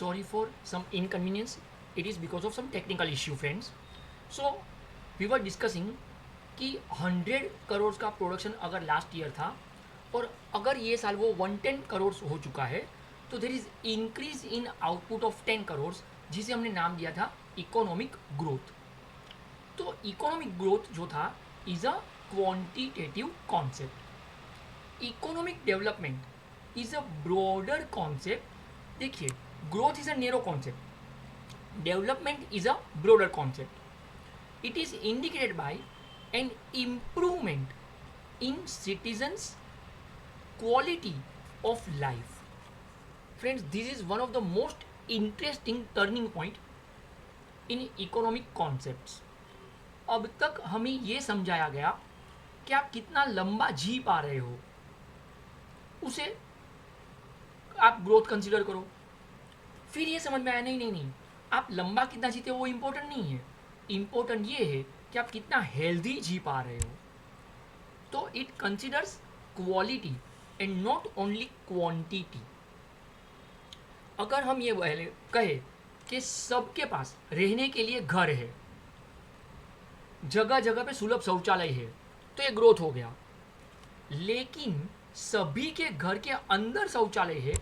sorry for some inconvenience. It is because of some technical issue, friends. So we were discussing कि 100 करोड़ का production अगर last year था और अगर ये साल वो 110 करोड़ हो चुका है, तो there is increase in output of 10 crore, जिसे हमने नाम दिया था इकोनॉमिक ग्रोथ. तो इकोनॉमिक ग्रोथ जो था is a quantitative concept. Economic development is a broader concept. देखिए, growth is a narrow concept, development is a broader concept. It is indicated by an improvement in citizens' quality of life. Friends, this is one of the most interesting turning point in economic concepts. अब तक हमें ये समझाया गया कि आप कितना लंबा जी पा रहे हो, उसे आप ग्रोथ कंसिडर करो. फिर ये समझ में आया नहीं नहीं नहीं, आप लंबा कितना जीते हो वो इम्पोर्टेंट नहीं है. इम्पोर्टेंट ये है कि आप कितना हेल्दी जी पा रहे हो. तो it considers quality and not only quantity. अगर हम ये कहे कि सबके पास रहने के लिए घर है, जगह जगह पे सुलभ शौचालय है, तो ये ग्रोथ हो गया. लेकिन सभी के घर के अंदर शौचालय है,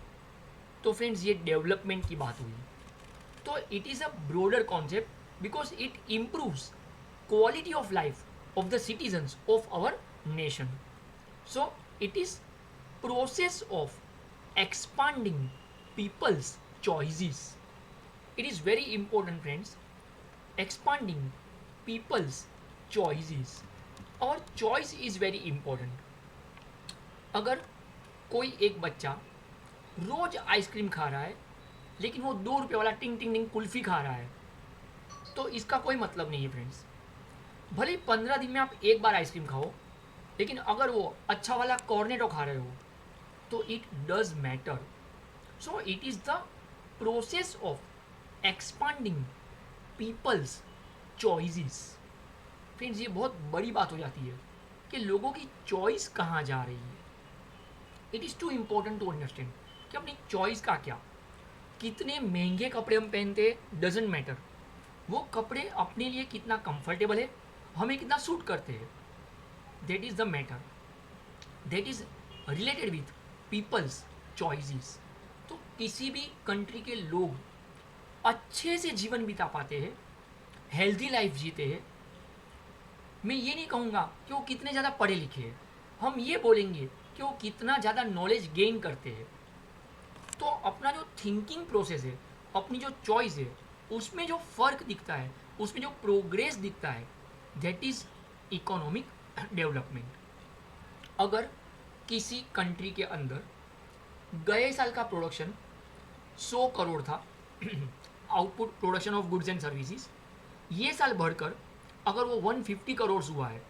तो फ्रेंड्स ये डेवलपमेंट की बात हुई. तो it is a broader concept because it improves quality of life of the citizens of our nation. So it is process of expanding people's choices. It is very important, friends. Expanding people's choices. Our choice is very important. अगर कोई एक बच्चा रोज ice cream खा रहा है, लेकिन वो 2 रुपये वाला टिंग टिंग टिंग कुल्फी खा रहा है, तो इसका कोई मतलब नहीं है फ्रेंड्स. भले ही 15 दिन में आप एक बार आइसक्रीम खाओ, लेकिन अगर वो अच्छा वाला कॉर्नेटो खा रहे हो, तो it does matter. So it is the process of expanding people's choices. Friends, ये बहुत बड़ी बात हो जाती है कि लोगों की चॉइस कहाँ जा रही है. It is too important to understand कि अपनी चॉइस का क्या. कितने महंगे कपड़े हम पहनते डजेंट मैटर. वो कपड़े अपने लिए कितना कंफर्टेबल है, हमें कितना सूट करते हैं, that is the matter. That is related with people's choices. तो किसी भी कंट्री के लोग अच्छे से जीवन बिता पाते हैं, हेल्दी लाइफ जीते हैं. मैं ये नहीं कहूँगा कि वो कितने ज़्यादा पढ़े लिखे हैं, हम ये बोलेंगे कि वो कितना ज़्यादा नॉलेज गेन करते हैं. तो अपना जो थिंकिंग प्रोसेस है, अपनी जो चॉइस है, उसमें जो फ़र्क दिखता है, उसमें जो प्रोग्रेस दिखता है, दैट इज़ इकोनॉमिक डेवलपमेंट. अगर किसी कंट्री के अंदर गए साल का प्रोडक्शन 100 करोड़ था, output production of goods and services, ये साल बढ़कर अगर वो 150 करोड़ हुआ है,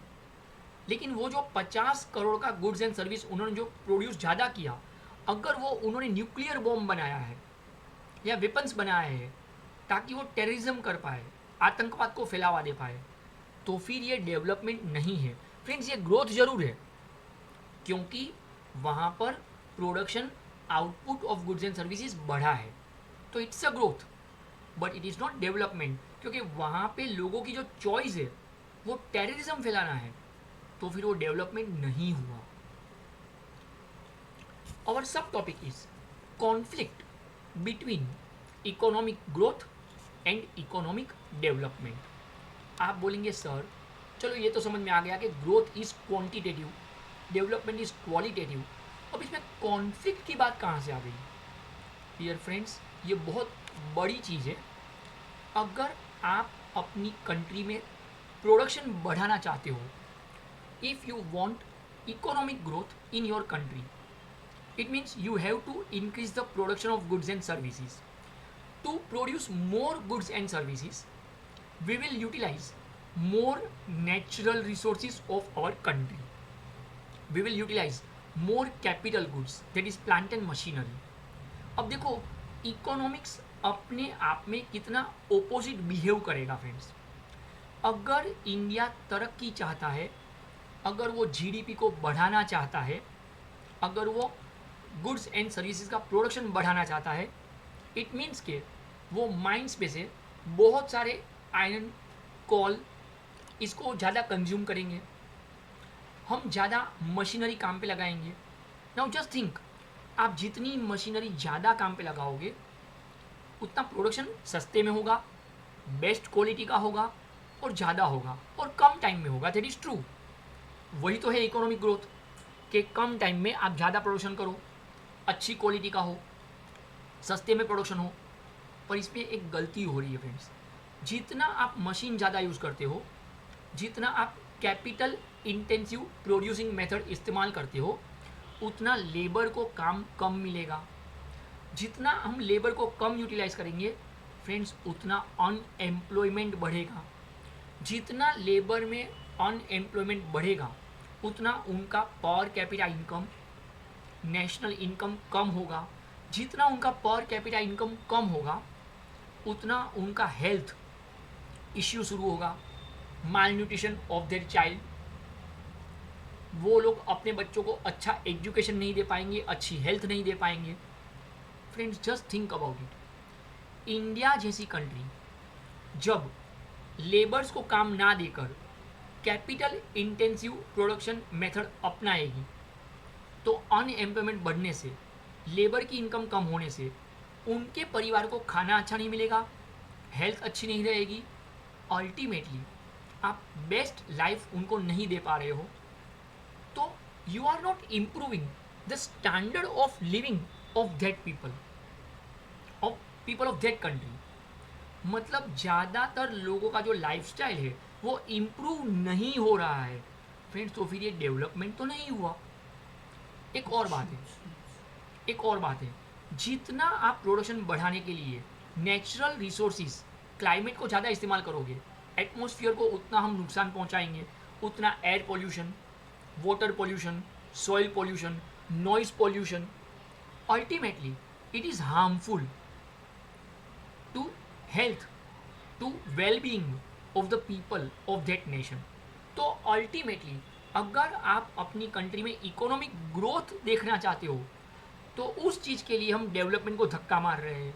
लेकिन वो जो 50 करोड़ का गुड्स एंड सर्विस उन्होंने जो प्रोड्यूस ज़्यादा किया, अगर वो उन्होंने न्यूक्लियर बॉम्ब बनाया है या वेपन्स बनाए हैं ताकि वो टेररिज्म कर पाए, आतंकवाद को फैलावा दे पाए, तो फिर ये डेवलपमेंट नहीं है. फ्रेंड्स, ये ग्रोथ ज़रूर है, क्योंकि वहाँ पर production output of goods and services बढ़ा है, तो it's a growth. But it is not development, क्योंकि वहाँ पे लोगों की जो चॉइस है वो टेररिज्म फैलाना है, तो फिर वो डेवलपमेंट नहीं हुआ. Our subtopic is conflict between economic growth and economic development. आप बोलेंगे सर चलो ये तो समझ में आ गया कि growth is quantitative, development is qualitative, अब इसमें कॉन्फ्लिक्ट की बात कहाँ से आ गई. डियर फ्रेंड्स, ये बहुत बड़ी चीज़ है. अगर आप अपनी कंट्री में प्रोडक्शन बढ़ाना चाहते हो, if you want economic growth in your country, it means you have to increase the production of goods and services. To produce more goods and services, we will utilize more natural resources of our country. We will utilize more capital goods, that is plant and machinery. अब देखो, economics अपने आप में कितना opposite behave करेगा friends. अगर India तरक्की चाहता है, अगर वो जीडीपी को बढ़ाना चाहता है, अगर वो गुड्स एंड सर्विसेज का प्रोडक्शन बढ़ाना चाहता है, इट मीन्स के वो माइंस पे से बहुत सारे आयरन, कोल, इसको ज़्यादा कंज्यूम करेंगे, हम ज़्यादा मशीनरी काम पे लगाएंगे। नाउ जस्ट थिंक, आप जितनी मशीनरी ज़्यादा काम पे लगाओगे उतना प्रोडक्शन सस्ते में होगा, बेस्ट क्वालिटी का होगा और ज़्यादा होगा और कम टाइम में होगा। That is true. वही तो है इकोनॉमिक ग्रोथ, कि कम टाइम में आप ज़्यादा प्रोडक्शन करो, अच्छी क्वालिटी का हो, सस्ते में प्रोडक्शन हो। पर इसमें एक गलती हो रही है फ्रेंड्स, जितना आप मशीन ज़्यादा यूज़ करते हो, जितना आप कैपिटल इंटेंसिव प्रोड्यूसिंग मेथड इस्तेमाल करते हो, उतना लेबर को काम कम मिलेगा। जितना हम लेबर को कम यूटिलाइज करेंगे फ्रेंड्स, उतना अनएम्प्लॉयमेंट बढ़ेगा। जितना लेबर में अनएम्प्लॉयमेंट बढ़ेगा उतना उनका per capita income, national income कम होगा। जितना उनका पर कैपिटा इनकम कम होगा उतना उनका हेल्थ इश्यू शुरू होगा, माल न्यूट्रिशन ऑफ देयर चाइल्ड। वो लोग अपने बच्चों को अच्छा एजुकेशन नहीं दे पाएंगे, अच्छी हेल्थ नहीं दे पाएंगे। Friends just think about it, India जैसी कंट्री जब लेबर्स को काम ना देकर कैपिटल इंटेंसिव प्रोडक्शन मेथड अपनाएगी तो अनएम्प्लॉयमेंट बढ़ने से, लेबर की इनकम कम होने से उनके परिवार को खाना अच्छा नहीं मिलेगा, हेल्थ अच्छी नहीं रहेगी। अल्टीमेटली आप बेस्ट लाइफ उनको नहीं दे पा रहे हो, तो you are not improving the standard of living of that people, of that country. मतलब ज़्यादातर लोगों का जो लाइफस्टाइल है वो इम्प्रूव नहीं हो रहा है फ्रेंड्स, तो फिर ये डेवलपमेंट तो नहीं हुआ। एक और बात है, जितना आप प्रोडक्शन बढ़ाने के लिए नेचुरल रिसोर्सेज, क्लाइमेट को ज़्यादा इस्तेमाल करोगे, एटमॉस्फेयर को उतना हम नुकसान पहुंचाएंगे, उतना air pollution, water pollution, soil pollution, noise pollution, ultimately it is harmful to health, to well-being of the people of that nation. तो अल्टीमेटली अगर आप अपनी कंट्री में इकोनॉमिक ग्रोथ देखना चाहते हो तो उस चीज़ के लिए हम डेवलपमेंट को धक्का मार रहे हैं।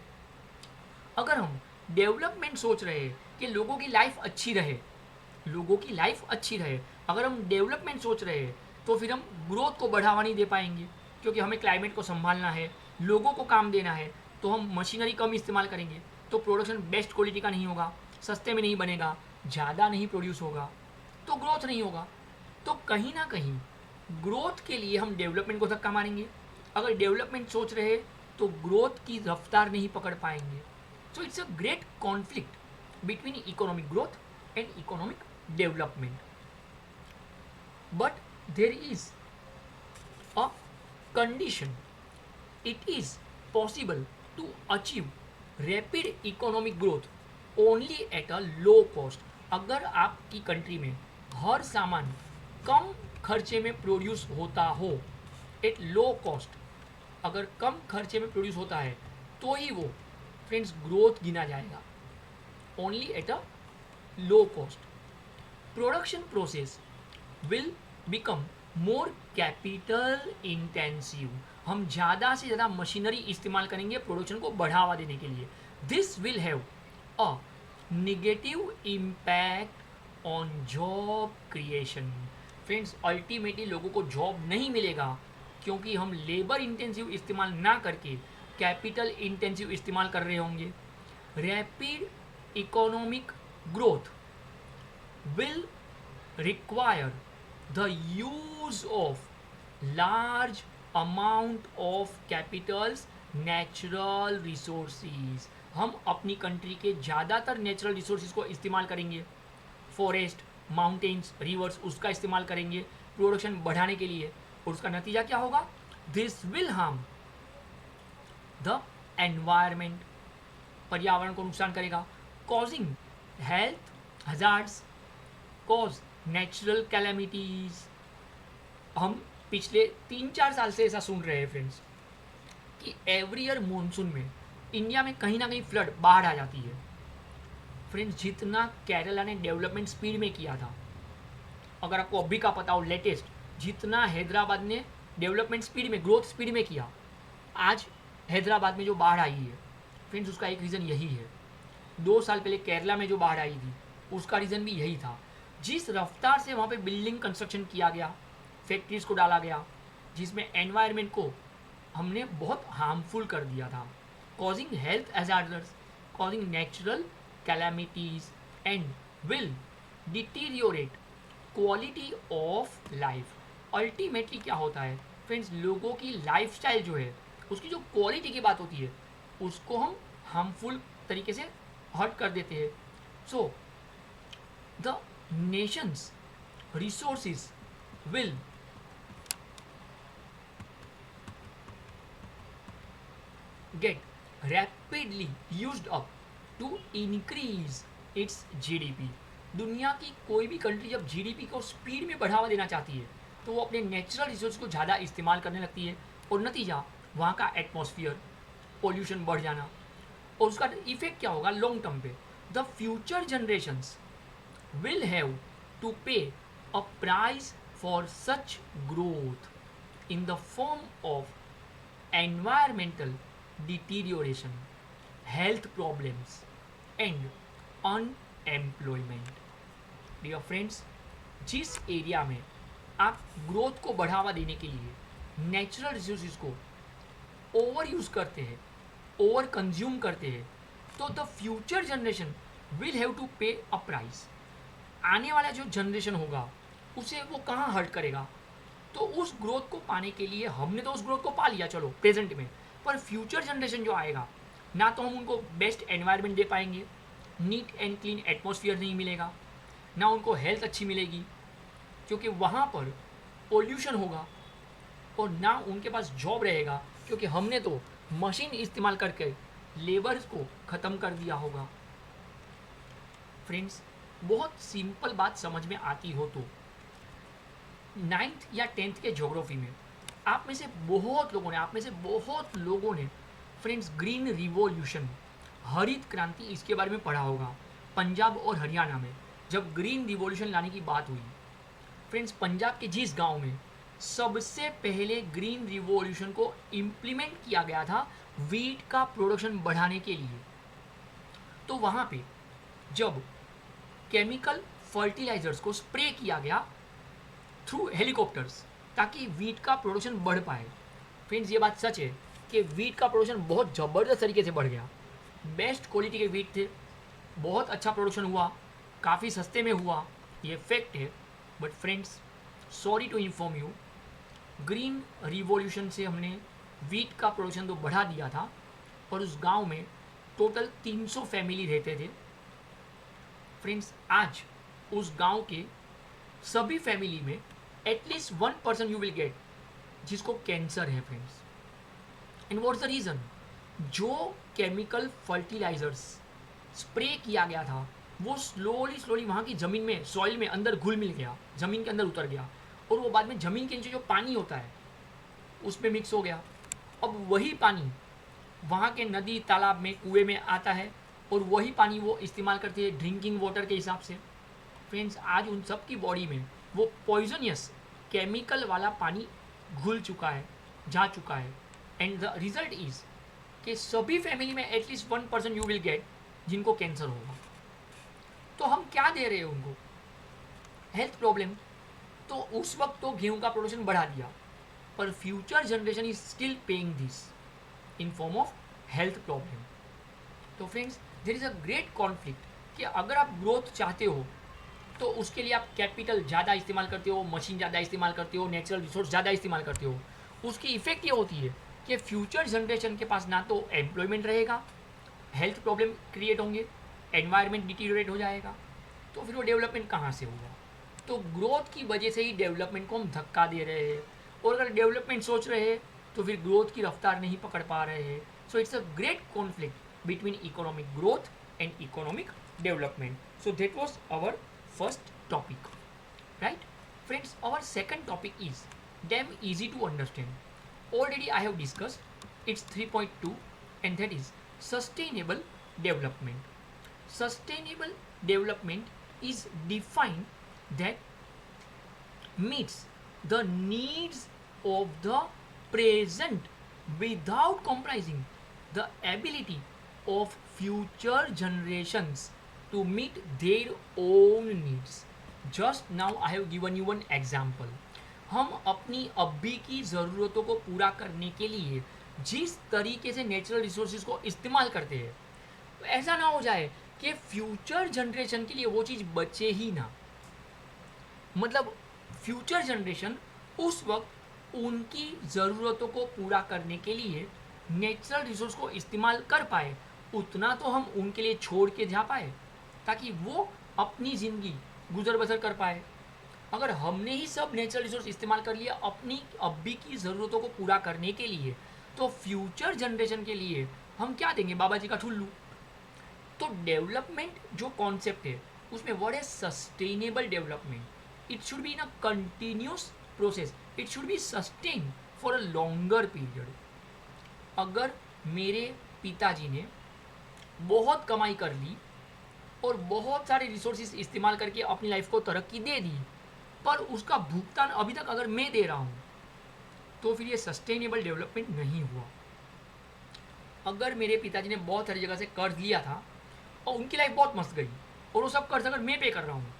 अगर हम डेवलपमेंट सोच रहे हैं कि लोगों की लाइफ अच्छी रहे, अगर हम डेवलपमेंट सोच रहे हैं तो फिर हम ग्रोथ को बढ़ावा नहीं दे पाएंगे, क्योंकि हमें क्लाइमेट को संभालना है, लोगों को काम देना है। तो हम मशीनरी कम इस्तेमाल करेंगे तो प्रोडक्शन बेस्ट क्वालिटी का नहीं होगा, सस्ते में नहीं बनेगा, ज़्यादा नहीं प्रोड्यूस होगा, तो ग्रोथ नहीं होगा। तो कहीं ना कहीं ग्रोथ के लिए हम डेवलपमेंट को धक्का मारेंगे। अगर डेवलपमेंट सोच रहे तो ग्रोथ की रफ्तार नहीं पकड़ पाएंगे। सो it's a great conflict between economic growth and economic development. But there is a condition, it is possible to achieve rapid economic growth only at a low cost। अगर आपकी कंट्री में हर सामान कम खर्चे में प्रोड्यूस होता हो, एट लो कॉस्ट, अगर कम खर्चे में प्रोड्यूस होता है तो ही वो फ्रेंड्स ग्रोथ गिना जाएगा, only at a low cost. Production process will become more capital intensive. हम ज़्यादा से ज़्यादा मशीनरी इस्तेमाल करेंगे प्रोडक्शन को बढ़ावा देने के लिए। This will have a negative impact on job creation. Friends ultimately लोगों को जॉब नहीं मिलेगा, क्योंकि हम लेबर इंटेंसिव इस्तेमाल ना करके कैपिटल इंटेंसिव इस्तेमाल कर रहे होंगे। Rapid economic growth will require the use of large amount of capitals, natural resources। हम अपनी कंट्री के ज़्यादातर नेचुरल रिसोर्सेज को इस्तेमाल करेंगे, फॉरेस्ट, माउंटेन्स, रिवर्स, उसका इस्तेमाल करेंगे प्रोडक्शन बढ़ाने के लिए, और उसका नतीजा क्या होगा? This will harm the environment, पर्यावरण को नुकसान करेगा, causing health hazards, cause natural calamities. हम पिछले 3-4 साल से ऐसा सुन रहे हैं फ्रेंड्स कि एवरी ईयर मानसून में इंडिया में कहीं ना कहीं फ्लड, बाढ़ आ जाती है। फ्रेंड्स जितना केरला ने डेवलपमेंट स्पीड में किया था, अगर आपको अभी का पता हो लेटेस्ट, जितना हैदराबाद ने डेवलपमेंट स्पीड में, ग्रोथ स्पीड में किया, आज हैदराबाद में जो बाढ़ आई है फ्रेंड्स उसका एक रीज़न यही है, 2 साल पहले केरला में जो बाढ़ आई थी उसका रीज़न भी यही था। जिस रफ्तार से वहाँ पे बिल्डिंग कंस्ट्रक्शन किया गया, फैक्ट्रीज़ को डाला गया, जिसमें एनवायरनमेंट को हमने बहुत हार्मफुल कर दिया था, causing health hazards, causing natural calamities and will deteriorate quality of life. Ultimately क्या होता है फ्रेंड्स, लोगों की लाइफस्टाइल जो है उसकी जो क्वालिटी की बात होती है उसको हम हार्मफुल तरीके से हर्ट कर देते हैं। So the Nations resources will get rapidly used up to increase its GDP। दुनिया की कोई भी कंट्री जब जीडीपी को स्पीड में बढ़ावा देना चाहती है तो वो अपने नेचुरल रिसोर्स को ज़्यादा इस्तेमाल करने लगती है, और नतीजा वहाँ का एटमॉस्फेयर पोल्यूशन बढ़ जाना, और उसका इफेक्ट क्या होगा लॉन्ग टर्म पे। The future generations will have to pay a price for such growth in the form of environmental deterioration, health problems and unemployment। Dear friends, जिस एरिया में आप ग्रोथ को बढ़ावा देने के लिए नेचुरल रिसोर्सेज को ओवर यूज करते हैं, ओवर कंज्यूम करते हैं, तो the future generation will have to pay a price. आने वाला जो जनरेशन होगा उसे वो कहाँ हर्ट करेगा, तो उस ग्रोथ को पाने के लिए हमने तो उस ग्रोथ को पा लिया चलो प्रेजेंट में, पर फ्यूचर जनरेशन जो आएगा ना तो हम उनको बेस्ट एनवायरनमेंट दे पाएंगे, नीट एंड क्लीन एटमॉस्फेयर नहीं मिलेगा, ना उनको हेल्थ अच्छी मिलेगी क्योंकि वहाँ पर पोल्यूशन होगा, और ना उनके पास जॉब रहेगा क्योंकि हमने तो मशीन इस्तेमाल करके लेबर्स को ख़त्म कर दिया होगा। फ्रेंड्स, बहुत सिंपल बात समझ में आती हो तो 9th या 10th के ज्योग्राफी में आप में से बहुत लोगों ने फ्रेंड्स ग्रीन रिवॉल्यूशन, हरित क्रांति, इसके बारे में पढ़ा होगा। पंजाब और हरियाणा में जब ग्रीन रिवॉल्यूशन लाने की बात हुई फ्रेंड्स, पंजाब के जिस गांव में सबसे पहले ग्रीन रिवॉल्यूशन को इम्प्लीमेंट किया गया था वीट का प्रोडक्शन बढ़ाने के लिए, तो वहाँ पे जब केमिकल फर्टिलाइजर्स को स्प्रे किया गया थ्रू हेलीकॉप्टर्स ताकि वीट का प्रोडक्शन बढ़ पाए। फ्रेंड्स, ये बात सच है कि वीट का प्रोडक्शन बहुत ज़बरदस्त तरीके से बढ़ गया। बेस्ट क्वालिटी के वीट थे, बहुत अच्छा प्रोडक्शन हुआ, काफ़ी सस्ते में हुआ, ये फैक्ट है। But friends, sorry to inform you, green revolution से हमने वीट का प्रोडक्शन तो बढ़ा दिया था, पर उस गांव में टोटल 300 फैमिली रहते थे। फ्रेंड्स, आज उस गांव के सभी फैमिली में एटलीस्ट 1% यू विल गेट जिसको कैंसर है friends. And what's the reason, जो केमिकल फर्टिलाइजर्स स्प्रे किया गया था वो स्लोली वहाँ की ज़मीन में, सॉइल में अंदर घुल मिल गया, ज़मीन के अंदर उतर गया, और वो बाद में ज़मीन के नीचे जो पानी होता है उसमें मिक्स हो गया। अब वही पानी वहाँ के नदी, तालाब में, कुएं में आता है, और वही पानी वो इस्तेमाल करते हैं ड्रिंकिंग वाटर के हिसाब से। फ्रेंड्स, आज उन सब की बॉडी में वो पॉइजनियस केमिकल वाला पानी घुल चुका है, जा चुका है। एंड द रिजल्ट इज कि सभी फैमिली में एटलीस्ट 1% यू विल गेट जिनको कैंसर होगा। तो हम क्या दे रहे हैं उनको, हेल्थ प्रॉब्लम। तो उस वक्त तो गेहूं का प्रोडक्शन बढ़ा दिया, पर future generation is still paying this in form of health problem. तो friends, there is a great conflict कि अगर आप ग्रोथ चाहते हो तो उसके लिए आप कैपिटल ज़्यादा इस्तेमाल करते हो, मशीन ज़्यादा इस्तेमाल करते हो, नेचुरल रिसोर्स ज़्यादा इस्तेमाल करते हो। उसकी इफेक्ट ये होती है कि फ्यूचर जनरेशन के पास ना तो एम्प्लॉयमेंट रहेगा, हेल्थ प्रॉब्लम क्रिएट होंगे, एनवायरनमेंट डिटीरियोरेट हो जाएगा, तो फिर वो डेवलपमेंट कहाँ से होगा। तो ग्रोथ की वजह से ही डेवलपमेंट को हम धक्का दे रहे हैं, और अगर डेवलपमेंट सोच रहे हैं तो फिर ग्रोथ की रफ्तार नहीं पकड़ पा रहे हैं। So it's a great conflict between economic growth and economic development. So that was our first topic, right? Friends, our second topic is damn easy to understand. Already I have discussed its 3.2, and that is sustainable development. Sustainable development is defined that meets the needs of the present without compromising the ability of future generations to meet their own needs. Just now I have given you one example. हम अपनी अभी की ज़रूरतों को पूरा करने के लिए जिस तरीके से नेचुरल रिसोर्सेज को इस्तेमाल करते हैं, तो ऐसा ना हो जाए कि फ्यूचर जनरेशन के लिए वो चीज़ बचे ही ना. मतलब फ्यूचर जनरेशन उस वक्त उनकी ज़रूरतों को पूरा करने के लिए नेचुरल रिसोर्स को इस्तेमाल कर पाए, उतना तो हम उनके लिए छोड़ के जा पाए ताकि वो अपनी ज़िंदगी गुजर बसर कर पाए. अगर हमने ही सब नेचुरल रिसोर्स इस्तेमाल कर लिया अपनी अभी की ज़रूरतों को पूरा करने के लिए, तो फ्यूचर जनरेशन के लिए हम क्या देंगे? बाबा जी का ठुल्लू. तो डेवलपमेंट जो कॉन्सेप्ट है उसमें वर्ड है sustainable development. It should be in a continuous process. It should be sustain for a longer period. अगर मेरे पिताजी ने बहुत कमाई कर ली और बहुत सारे रिसोर्सेज इस्तेमाल करके अपनी लाइफ को तरक्की दे दी, पर उसका भुगतान अभी तक अगर मैं दे रहा हूँ, तो फिर ये सस्टेनेबल डेवलपमेंट नहीं हुआ. अगर मेरे पिताजी ने बहुत सारी जगह से कर्ज लिया था और उनकी लाइफ बहुत मस्त गई और वो सब कर्ज अगर मैं पे कर रहा हूँ,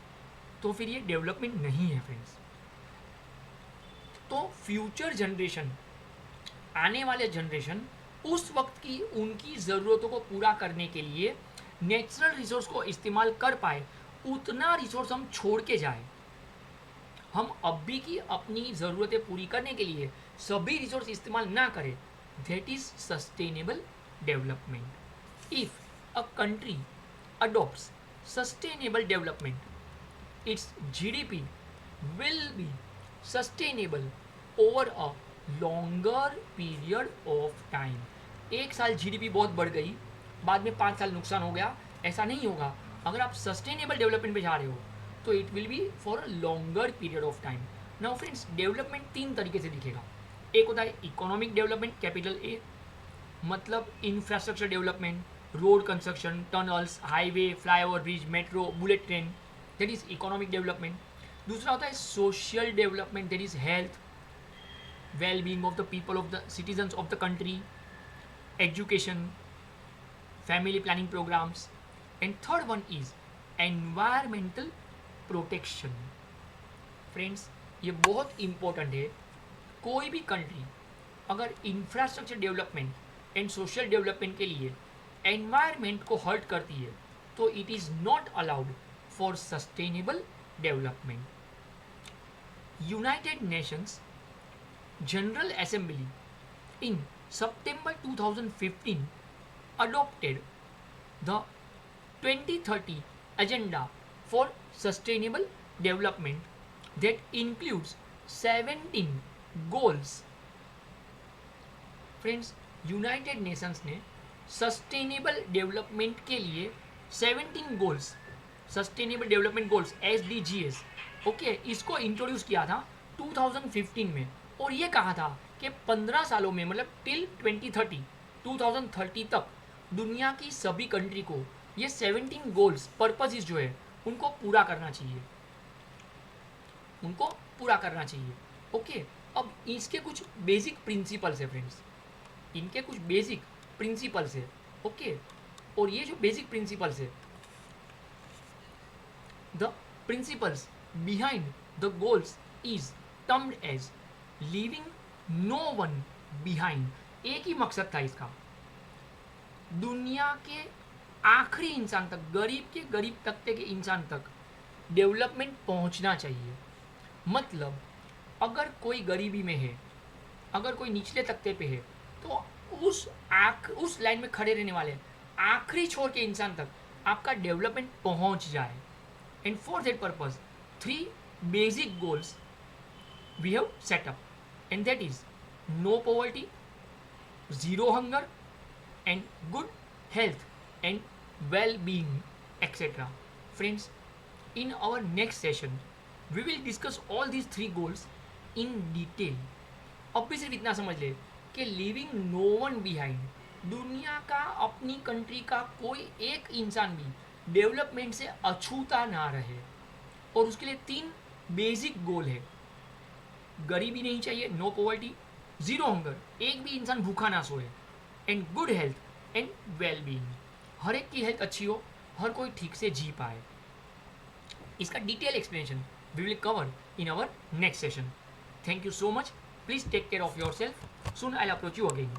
तो फिर ये डेवलपमेंट नहीं है फ्रेंड्स. तो फ्यूचर जनरेशन, आने वाले जनरेशन उस वक्त की उनकी ज़रूरतों को पूरा करने के लिए नेचुरल रिसोर्स को इस्तेमाल कर पाए, उतना रिसोर्स हम छोड़ के जाए. हम अभी की अपनी ज़रूरतें पूरी करने के लिए सभी रिसोर्स इस्तेमाल ना करें. That is sustainable development. If a country adopts sustainable development, its GDP will be sustainable over a longer period of time. एक साल GDP बहुत बढ़ गई, बाद में 5 साल नुकसान हो गया, ऐसा नहीं होगा. अगर आप सस्टेनेबल डेवलपमेंट पे जा रहे हो तो it will be for a longer period of time. Now friends, development 3 तरीके से दिखेगा. एक होता है इकोनॉमिक डेवलपमेंट, कैपिटल ए, मतलब infrastructure development, road construction, tunnels, highway, flyover bridge, metro, bullet train, that is economic development. दूसरा होता है social development, that is health, well being of the people, of the citizens of the country, education, family planning programmes. And third one is environmental protection. Friends, ये बहुत important है. कोई भी country अगर infrastructure development and social development के लिए environment को hurt करती है, तो it is not allowed for sustainable development. United Nations general assembly in September 2015 adopted the 2030 Agenda for Sustainable Development that includes 17 goals. Friends, United Nations ने sustainable development के लिए 17 goals, sustainable development goals SDGs, okay, इसको introduce किया था 2015 में. और ये कहा था कि 15 सालों में, मतलब टिल 2030 तक दुनिया की सभी कंट्री को ये 17 गोल्स, पर्पसेस जो है उनको पूरा करना चाहिए, उनको पूरा करना चाहिए. ओके, अब इसके कुछ बेसिक प्रिंसिपल्स है फ्रेंड्स, इनके कुछ बेसिक प्रिंसिपल्स है. ओके, और ये जो बेसिक प्रिंसिपल्स है, the principles behind the goals is termed as leaving no one behind. एक ही मकसद था इसका, दुनिया के आखिरी इंसान तक, गरीब के गरीब तबके के इंसान तक डेवलपमेंट पहुंचना चाहिए. मतलब अगर कोई गरीबी में है, अगर कोई निचले तबके पे है, तो उस लाइन में खड़े रहने वाले आखिरी छोर के इंसान तक आपका डेवलपमेंट पहुंच जाए. And for that purpose 3 basic goals we have set up, and that is no poverty, zero hunger, and good health and well-being, etc. Friends, in our next session we will discuss all these 3 goals in detail. अब भी सिर्फ इतना समझ ले कि living no one behind, दुनिया का, अपनी कंट्री का कोई एक इंसान भी डेवलपमेंट से अछूता ना रहे. और उसके लिए 3 बेसिक गोल है. गरीबी नहीं चाहिए, नो पॉवर्टी, जीरो हंगर, एक भी इंसान भूखा ना सोए, and good health and well being. हर एक की हेल्थ अच्छी हो, हर कोई ठीक से जी पाए। इसका detail explanation we will cover in our next session. Thank you so much. Please take care of yourself. Soon I approach you again.